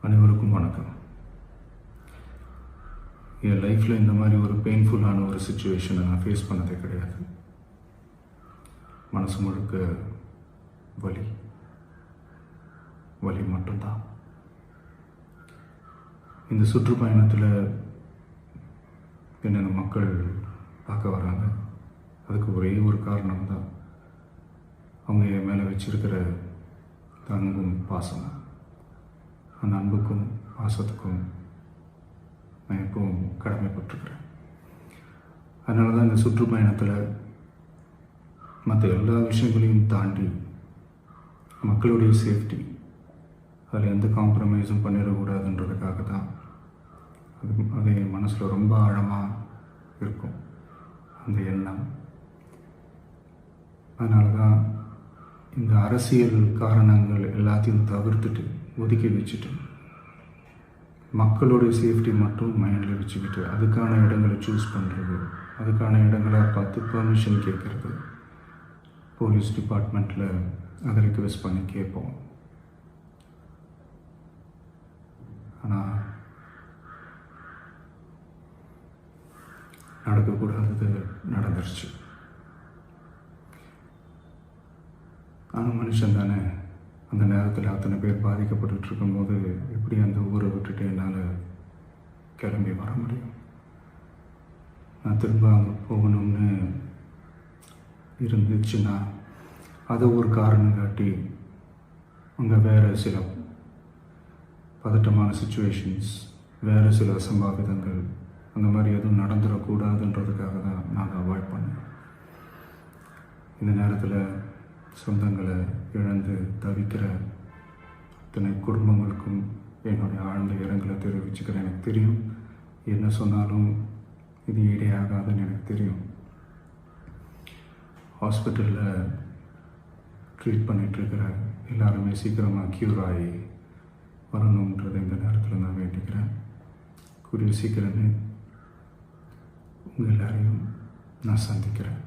அனைவருக்கும் வணக்கம். என் லைஃப்பில் இந்த மாதிரி ஒரு பெயின்ஃபுல்லான ஒரு சுச்சுவேஷனை நான் ஃபேஸ் பண்ணதே கிடையாது. மனசு முழுக்க வலி வலி மட்டும்தான். இந்த சுற்றுப்பயணத்தில் என்னென்ன மக்கள் பார்க்க வராங்க, அதுக்கு ஒரே ஒரு காரணம் தான், அவங்க என் மேலே வச்சிருக்கிற அன்பும் பாசம். அந்த அன்புக்கும் பாசத்துக்கும் நான் எப்பவும் கடமைப்பட்டிருக்கிறேன். அதனால தான் இந்த சுற்றுப்பயணத்தில் மற்ற எல்லா விஷயங்களையும் தாண்டி மக்களுடைய சேஃப்டி, அதில் எந்த காம்ப்ரமைஸும் பண்ணிடக்கூடாதுன்றதுக்காக தான் அது என் மனசில் ரொம்ப ஆழமாக இருக்கும் அந்த எண்ணம். அதனால தான் இந்த அரசியல் காரணங்கள் எல்லாத்தையும் தவிர்த்துட்டு ஒதுக்கி வச்சுட்டு மக்களுடைய சேஃப்டி மட்டும் மைண்டில் வச்சுக்கிட்டு அதுக்கான இடங்களை சூஸ் பண்ணுறது, அதுக்கான இடங்களை பார்த்து பெர்மிஷன் கேட்குறது, போலீஸ் டிபார்ட்மெண்ட்டில் அதை ரிக்வெஸ்ட் பண்ணி கேட்போம். ஆனால் நடக்கக்கூடாதது நடந்துருச்சு. ஆனால் மனுஷன் தானே, அந்த நேரத்தில் அத்தனை பேர் பாதிக்கப்பட்டு இருக்கும்போது எப்படி அந்த ஊரை விட்டுட்டு என்னால் கிளம்பி வர முடியும்? நான் திரும்ப அங்கே போகணும்னு இருந்துச்சுன்னா அதை ஒரு காரணம் காட்டி அங்கே வேறு சில பதட்டமான சுச்சுவேஷன்ஸ், வேறு சில அசம்பாவிதங்கள் அந்த மாதிரி எதுவும் நடந்துடக்கூடாதுன்றதுக்காக தான் நான் அவாய்ட் பண்ணேன். இந்த நேரத்தில் சொந்தங்களை இழந்து தவிக்கிற அத்தனை குடும்பங்களுக்கும் என்னுடைய ஆழ்ந்த இரங்கலை தெரிவிச்சுக்கிறேன். எனக்கு தெரியும், என்ன சொன்னாலும் இது ஈடையாகாதுன்னு எனக்கு தெரியும். ஹாஸ்பிட்டலில் ட்ரீட் பண்ணிகிட்ருக்கிற எல்லாருமே சீக்கிரமாக க்யூர் ஆகி வரணுன்றதை இந்த நேரத்தில் நான் வேண்டிக்கிறேன். கூடிய சீக்கிரமே உங்கள் எல்லாரையும் நான் சந்திக்கிறேன்.